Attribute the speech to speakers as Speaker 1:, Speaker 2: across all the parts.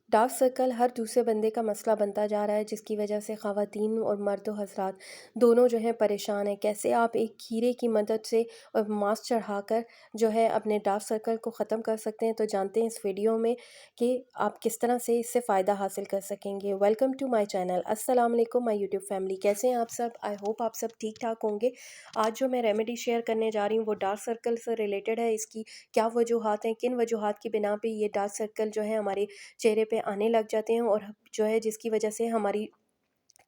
Speaker 1: Dark circle हर दूसरे बंदे का मसला बनता जा रहा है, जिसकी वजह से ख़वातीन और मर्द व हज़रात दोनों जो हैं परेशान हैं। कैसे आप एक खीरे की मदद से और मास्क चढ़ाकर जो है अपने डार्क सर्कल को ख़त्म कर सकते हैं, तो जानते हैं इस वीडियो में कि आप किस तरह से इससे फ़ायदा हासिल कर सकेंगे। Welcome to my channel. अस्सलाम वालेकुम माय यूट्यूब फैमिली। कैसे हैं आप सब? आई होप आप सब ठीक ठाक होंगे। आज जो मैं रेमेडी शेयर करने जा रही हूँ वो डार्क सर्कल से रिलेटेड है। इसकी क्या वजूहात हैं, किन वजूहात की बिना पे ये डार्क सर्कल जो है हमारे चेहरे पे आने लग जाते हैं और जो है जिसकी वजह से हमारी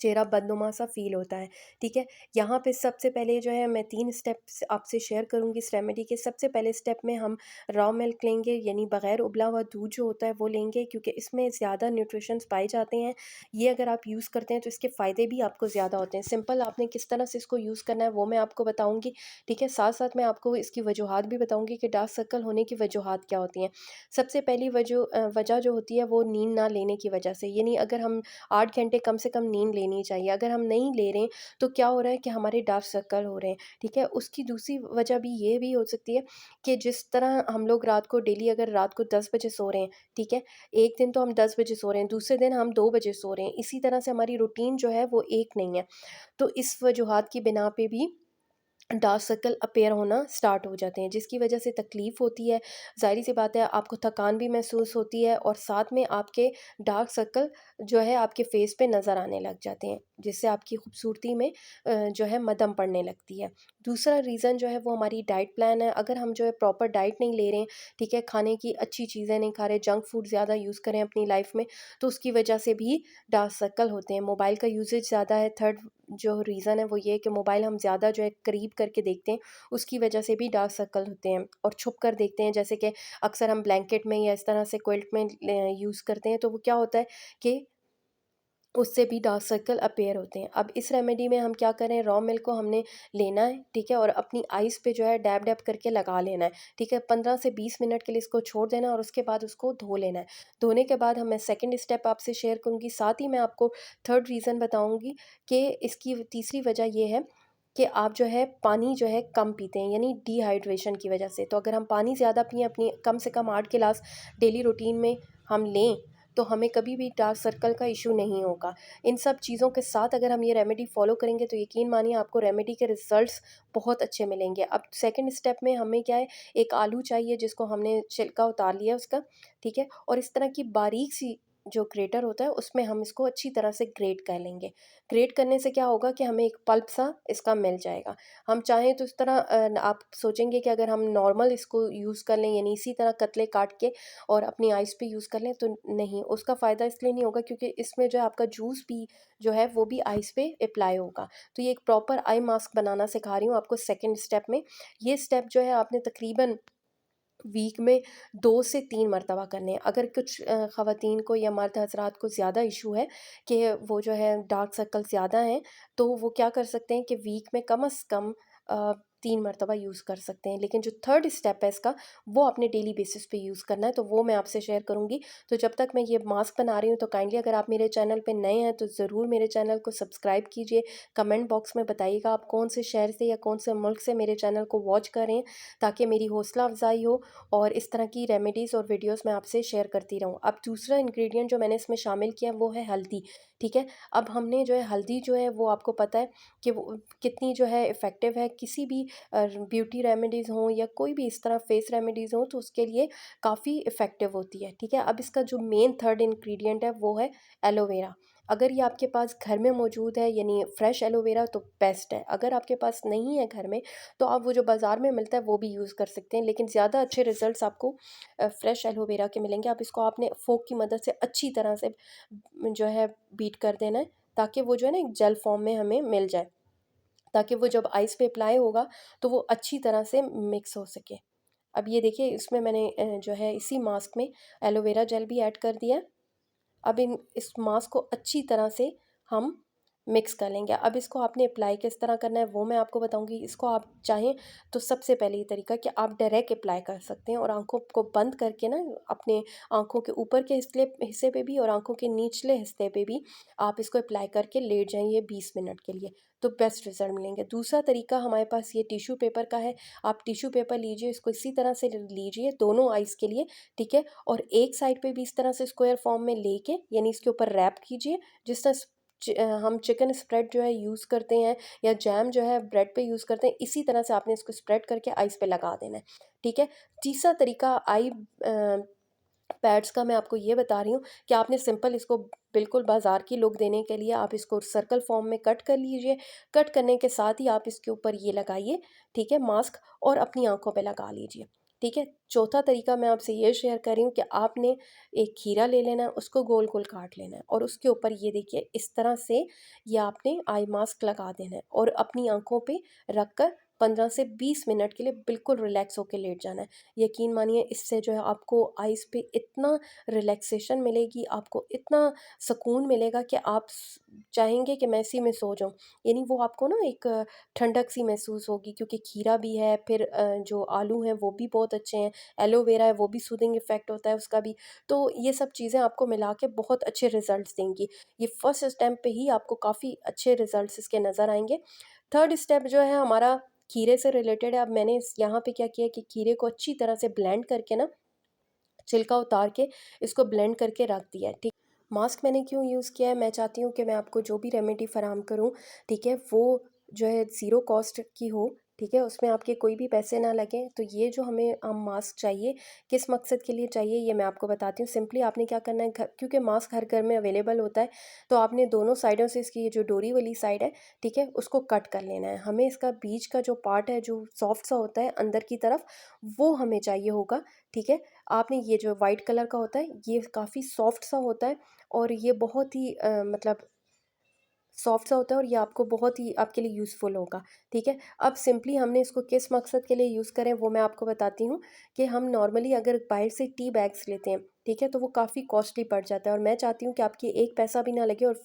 Speaker 1: चेहरा बदनुमा सा फ़ील होता है। ठीक है? यहाँ पे सबसे पहले जो है मैं 3 स्टेप्स आपसे शेयर करूँगी इस रेमेडी के। सबसे पहले स्टेप में हम रॉ मिल्क लेंगे, यानी बग़ैर उबला हुआ दूध जो होता है वो लेंगे, क्योंकि इसमें ज़्यादा न्यूट्रिशंस पाए जाते हैं। ये अगर आप यूज़ करते हैं तो इसके फ़ायदे भी आपको ज़्यादा होते हैं। सिंपल आपने किस तरह से इसको यूज़ करना है वो मैं आपको बताऊँगी। ठीक है? साथ-साथ मैं आपको इसकी वजूहात भी बताऊँगी कि डार्क सर्कल होने की वजूहात क्या होती हैं। सबसे पहली वजह जो होती है वो नींद ना लेने की वजह से, यानी अगर हम 8 घंटे कम से कम नींद लेनी चाहिए। अगर हम नहीं ले रहे हैं तो क्या हो रहा है कि हमारे डार्क सर्कल हो रहे हैं। ठीक है? उसकी दूसरी वजह भी ये भी हो सकती है कि जिस तरह हम लोग रात को डेली अगर रात को 10 बजे सो रहे हैं, ठीक है? एक दिन तो हम 10 बजे सो रहे हैं, दूसरे दिन हम 2 बजे सो रहे हैं। इसी तरह से हमारी रूटीन जो है वो एक नहीं है। तो इस वजूहात की बिना पे भी डार्क सर्कल अपीयर होना स्टार्ट हो जाते हैं, जिसकी वजह से तकलीफ़ होती है। ज़ाहिर-सी बात है, आपको थकान भी महसूस होती है और साथ में आपके डार्क सर्कल जो है आपके फ़ेस पे नज़र आने लग जाते हैं, जिससे आपकी खूबसूरती में जो है मद्धम पड़ने लगती है। दूसरा रीज़न जो है वो हमारी डाइट प्लान है। अगर हम जो है प्रॉपर डाइट नहीं ले रहे हैं, ठीक है, खाने की अच्छी चीज़ें नहीं खा रहे, जंक फूड ज़्यादा यूज़ करें अपनी लाइफ़ में, तो उसकी वजह से भी डार्क सर्कल होते हैं। मोबाइल का यूसेज ज़्यादा है, थर्ड जो रीज़न है वो ये है कि मोबाइल हम ज़्यादा जो है करीब करके देखते हैं, उसकी वजह से भी डार्क सर्कल होते हैं। और छुप कर देखते हैं, जैसे कि अक्सर हम ब्लैंकेट में या इस तरह से क्विल्ट में यूज़ करते हैं, तो वो क्या होता है कि उससे भी डार्क सर्कल अपीयर होते हैं। अब इस रेमेडी में हम क्या करें, रॉ मिल्क को हमने लेना है, ठीक है, और अपनी आइज़ पे जो है डैब डैब करके लगा लेना है। ठीक है? 15 से 20 मिनट के लिए इसको छोड़ देना है और उसके बाद उसको धो लेना है। धोने के बाद मैं सेकंड स्टेप आपसे शेयर करूँगी, साथ ही मैं आपको थर्ड रीज़न बताऊँगी कि इसकी तीसरी वजह ये है कि आप जो है पानी जो है कम पीते हैं, यानी डिहाइड्रेशन की वजह से। तो अगर हम पानी ज़्यादा पिएँ, अपनी कम से कम 8 गिलास डेली रूटीन में हम लें, तो हमें कभी भी डार्क सर्कल का इशू नहीं होगा। इन सब चीज़ों के साथ अगर हम ये रेमेडी फ़ॉलो करेंगे तो यकीन मानिए आपको रेमेडी के रिज़ल्ट्स बहुत अच्छे मिलेंगे। अब सेकंड स्टेप में हमें क्या है, एक आलू चाहिए जिसको हमने छिलका उतार लिया उसका, ठीक है? और इस तरह की बारीक सी जो ग्रेटर होता है उसमें हम इसको अच्छी तरह से ग्रेट कर लेंगे। ग्रेट करने से क्या होगा कि हमें एक पल्प सा इसका मिल जाएगा। हम चाहें तो इस तरह आप सोचेंगे कि अगर हम नॉर्मल इसको यूज़ कर लें, यानी इसी तरह कतले काट के और अपनी आइज़ पे यूज़ कर लें, तो नहीं, उसका फ़ायदा इसलिए नहीं होगा क्योंकि इसमें जो है आपका जूस भी जो है वो भी आइज़ पे अप्लाई होगा। तो ये एक प्रॉपर आई मास्क बनाना सिखा रही हूँ आपको सेकंड स्टेप में। ये स्टेप जो है आपने तकरीबन वीक में 2 से 3 मरतबा करने हैं। अगर कुछ ख़वातीन को या मर्द हज़रात को ज़्यादा इशू है कि वो जो है डार्क सर्कल ज़्यादा हैं, तो वो क्या कर सकते हैं कि वीक में कम से कम 3 मरतबा यूज़ कर सकते हैं। लेकिन जो थर्ड स्टेप है इसका, वो आपने डेली बेसिस पे यूज़ करना है, तो वो मैं आपसे शेयर करूँगी। तो जब तक मैं ये मास्क बना रही हूँ, तो काइंडली अगर आप मेरे चैनल पे नए हैं तो ज़रूर मेरे चैनल को सब्सक्राइब कीजिए। कमेंट बॉक्स में बताइएगा आप कौन से शहर से या कौन से मुल्क से मेरे चैनल को वॉच कर रहे हैं, ताकि मेरी हौसला अफ़ज़ाई हो और इस तरह की रेमेडीज़ और वीडियोस मैं आपसे शेयर करती रहूँ। अब दूसरा इंग्रेडिएंट जो मैंने इसमें शामिल किया वो है हल्दी, ठीक है? अब हमने जो है हल्दी जो है वो आपको पता है कि वो कितनी जो है इफ़ेक्टिव है, किसी भी ब्यूटी रेमेडीज़ हों या कोई भी इस तरह फेस रेमेडीज़ हों, तो उसके लिए काफ़ी इफ़ेक्टिव होती है, ठीक है? अब इसका जो मेन थर्ड इंग्रेडिएंट है वो है एलोवेरा। अगर ये आपके पास घर में मौजूद है, यानी फ्रेश एलोवेरा, तो बेस्ट है। अगर आपके पास नहीं है घर में, तो आप वो जो बाज़ार में मिलता है वो भी यूज़ कर सकते हैं, लेकिन ज़्यादा अच्छे रिज़ल्ट्स आपको फ्रेश एलोवेरा के मिलेंगे। आप इसको आपने फ़ोक की मदद से अच्छी तरह से जो है बीट कर देना है, ताकि वो जो है ना एक जेल फॉर्म में हमें मिल जाए, ताकि वो जब आइस पे अप्लाई होगा तो वो अच्छी तरह से मिक्स हो सके। अब ये देखिए, इसमें मैंने जो है इसी मास्क में एलोवेरा जेल भी ऐड कर दिया है। अब इन इस मास्क को अच्छी तरह से हम मिक्स कर लेंगे। अब इसको आपने अप्लाई किस तरह करना है वो मैं आपको बताऊँगी। इसको आप चाहें तो सबसे पहले ये तरीका कि आप डायरेक्ट अप्लाई कर सकते हैं और आँखों को बंद करके ना अपने आँखों के ऊपर के हिस्से पे भी और आँखों के निचले हिस्से पे भी आप इसको अप्लाई करके लेट जाइए 20 मिनट के लिए, तो बेस्ट रिज़ल्ट मिलेंगे। दूसरा तरीका हमारे पास ये टिश्यू पेपर का है। आप टिश्यू पेपर लीजिए, इसको इसी तरह से लीजिए दोनों आइज़ के लिए, ठीक है? और एक साइड पे भी इस तरह से स्क्वायर फॉर्म में लेके यानी इसके ऊपर रैप कीजिए, जिस तरह हम चिकन स्प्रेड जो है यूज़ करते हैं या जैम जो है ब्रेड पे यूज़ करते हैं, इसी तरह से आपने इसको स्प्रेड करके आइस पे लगा देना है, ठीक है। तीसरा तरीका आई पैड्स का मैं आपको ये बता रही हूँ कि आपने सिंपल इसको बिल्कुल बाज़ार की लुक देने के लिए आप इसको सर्कल फॉर्म में कट कर लीजिए। कट करने के साथ ही आप इसके ऊपर ये लगाइए, ठीक है, मास्क, और अपनी आँखों पे लगा लीजिए, ठीक है। चौथा तरीका मैं आपसे ये शेयर कर रही हूँ कि आपने एक खीरा ले लेना है, उसको गोल-गोल काट लेना है और उसके ऊपर ये देखिए इस तरह से ये आपने आई मास्क लगा देना है और अपनी आँखों पे रख कर 15 से 20 मिनट के लिए बिल्कुल रिलैक्स होके लेट जाना है। यकीन मानिए इससे जो है आपको आइज़ पे इतना रिलैक्सेशन मिलेगी, आपको इतना सुकून मिलेगा कि आप चाहेंगे कि मैं इसी में सो जाऊँ। यानी वो आपको ना एक ठंडक सी महसूस होगी, क्योंकि खीरा भी है, फिर जो आलू हैं वो भी बहुत अच्छे हैं, एलोवेरा है वो भी सूदिंग इफ़ेक्ट होता है उसका भी। तो ये सब चीज़ें आपको मिला के बहुत अच्छे रिज़ल्ट्स देंगी। ये फर्स्ट स्टेप पे ही आपको काफ़ी अच्छे रिज़ल्ट्स इसके नज़र आएँगे। थर्ड स्टेप जो है हमारा खीरे से रिलेटेड है। अब मैंने इस यहाँ पे क्या किया कि खीरे को अच्छी तरह से ब्लेंड करके ना, छिलका उतार के इसको ब्लेंड करके रख दिया है, ठीक। मास्क मैंने क्यों यूज़ किया है, मैं चाहती हूँ कि मैं आपको जो भी रेमेडी फ़राहम करूँ, ठीक है, वो जो है ज़ीरो कॉस्ट की हो, ठीक है, उसमें आपके कोई भी पैसे ना लगें। तो ये जो हमें मास्क चाहिए, किस मकसद के लिए चाहिए ये मैं आपको बताती हूँ। सिंपली आपने क्या करना है, घर, क्योंकि मास्क हर घर में अवेलेबल होता है, तो आपने दोनों साइडों से इसकी ये जो डोरी वाली साइड है, ठीक है, उसको कट कर लेना है। हमें इसका बीच का जो पार्ट है जो सॉफ्ट सा होता है अंदर की तरफ, वो हमें चाहिए होगा, ठीक है। आपने ये जो वाइट कलर का होता है ये काफ़ी सॉफ्ट सा होता है और ये बहुत ही मतलब सॉफ्ट सा होता है और ये आपको बहुत ही आपके लिए यूज़फुल होगा, ठीक है। अब सिंपली हमने इसको किस मकसद के लिए यूज़ करें वो मैं आपको बताती हूँ कि हम नॉर्मली अगर बाहर से टी बैग्स लेते हैं, ठीक है, तो वो काफ़ी कॉस्टली पड़ जाता है और मैं चाहती हूँ कि आपकी एक पैसा भी ना लगे और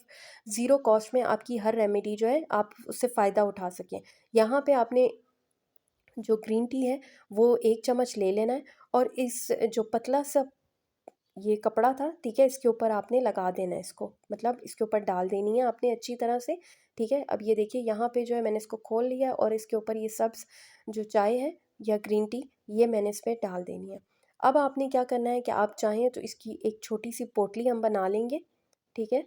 Speaker 1: ज़ीरो कॉस्ट में आपकी हर रेमेडी जो है आप उससे फ़ायदा उठा सकें। यहाँ पे आपने जो ग्रीन टी है वो 1 चम्मच ले लेना है और इस जो पतला सा ये कपड़ा था, ठीक है, इसके ऊपर आपने लगा देना है इसको, मतलब इसके ऊपर डाल देनी है आपने अच्छी तरह से, ठीक है। अब ये देखिए यहाँ पे जो है मैंने इसको खोल लिया और इसके ऊपर ये सब्ज़ जो चाय है या ग्रीन टी ये मैंने इसमें डाल देनी है। अब आपने क्या करना है कि आप चाहें तो इसकी एक छोटी-सी पोटली हम बना लेंगे, ठीक है।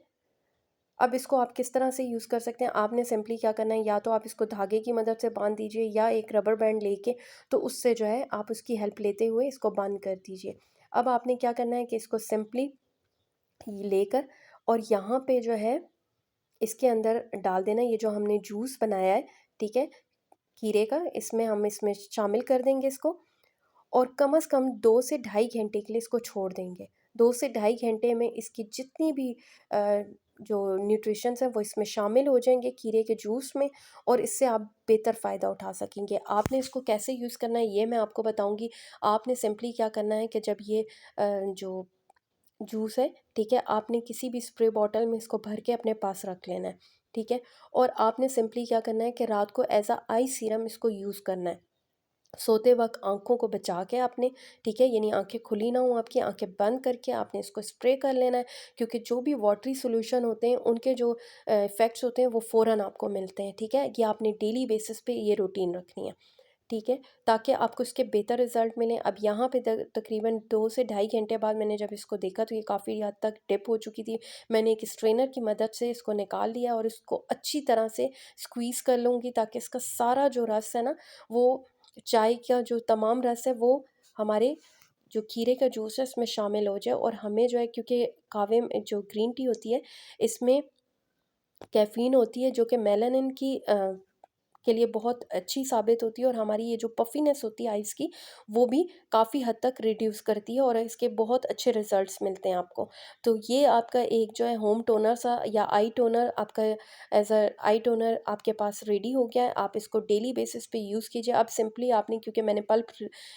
Speaker 1: अब इसको आप किस तरह से यूज़ कर सकते हैं, आपने सिंपली क्या करना है, या तो आप इसको धागे की मदद से बांध दीजिए या एक रबर बैंड लेके तो उससे जो है आप उसकी हेल्प लेते हुए इसको बंद कर दीजिए। अब आपने क्या करना है कि इसको सिंपली लेकर और यहाँ पे जो है इसके अंदर डाल देना ये जो हमने जूस बनाया है, ठीक है, खीरे का, इसमें हम इसमें शामिल कर देंगे इसको और कम से कम 2 से ढाई घंटे के लिए इसको छोड़ देंगे। 2 से ढाई घंटे में इसकी जितनी भी जो न्यूट्रिशंस हैं वो इसमें शामिल हो जाएँगे खीरे के जूस में और इससे आप बेहतर फ़ायदा उठा सकेंगे। आपने इसको कैसे यूज़ करना है ये मैं आपको बताऊँगी। आपने सिंपली क्या करना है कि जब ये जो जूस है, ठीक है, आपने किसी भी स्प्रे बॉटल में इसको भर के अपने पास रख लेना है, ठीक है। और आपने सिंपली क्या करना है कि रात को एज़ अ आई सीरम इसको यूज़ करना है। सोते वक़्त आँखों को बचा के आपने, ठीक है, यानी आँखें खुली ना हों आपकी, आँखें बंद करके आपने इसको स्प्रे कर लेना है, क्योंकि जो भी वाटरी सॉल्यूशन होते हैं उनके जो इफ़ेक्ट्स होते हैं वो फ़ौरन आपको मिलते हैं, ठीक है। ये आपने डेली बेसिस पे ये रूटीन रखनी है, ठीक है, ताकि आपको इसके बेहतर रिज़ल्ट मिलें। अब यहाँ पे तकरीबन 2 से ढाई घंटे बाद मैंने जब इसको देखा तो ये काफ़ी हद तक डिप हो चुकी थी। मैंने एक स्ट्रेनर की मदद से इसको निकाल लिया और इसको अच्छी तरह से स्क्वीज़ कर लूँगी ताकि इसका सारा जो रस है ना, वो चाय का जो तमाम रस है वो हमारे जो खीरे का जूस है उसमें शामिल हो जाए और हमें जो है, क्योंकि कहवे में जो ग्रीन टी होती है इसमें कैफ़ीन होती है जो कि मेलानिन की के लिए बहुत अच्छी साबित होती है और हमारी ये जो पफ़ीनेस होती है आइज़ की वो भी काफ़ी हद तक रिड्यूस करती है और इसके बहुत अच्छे रिज़ल्ट्स मिलते हैं आपको। तो ये आपका एक जो है होम टोनर सा या आई टोनर आपका एज़ अ आई टोनर आपके पास रेडी हो गया है। आप इसको डेली बेसिस पे यूज़ कीजिए। अब सिंपली आपने, क्योंकि मैंने पल्प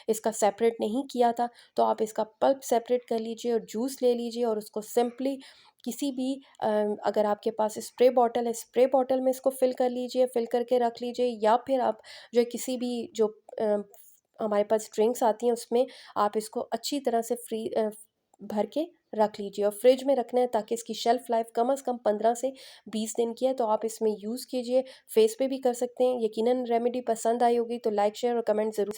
Speaker 1: इसका सेपरेट नहीं किया था, तो आप इसका पल्प सेपरेट कर लीजिए और जूस ले लीजिए और उसको सिंपली किसी भी अगर आपके पास स्प्रे बॉटल है, स्प्रे बॉटल में इसको फ़िल कर लीजिए, फ़िल करके रख लीजिए, या फिर आप जो है किसी भी जो हमारे पास ड्रिंक्स आती हैं उसमें आप इसको अच्छी तरह से भर के रख लीजिए, और फ्रिज में रखना है ताकि इसकी शेल्फ़ लाइफ़ कम से कम 15 से 20 दिन की है। तो आप इसमें यूज़ कीजिए, फेस पे भी कर सकते हैं। यकीनन रेमेडी पसंद आई होगी तो लाइक, शेयर और कमेंट ज़रूर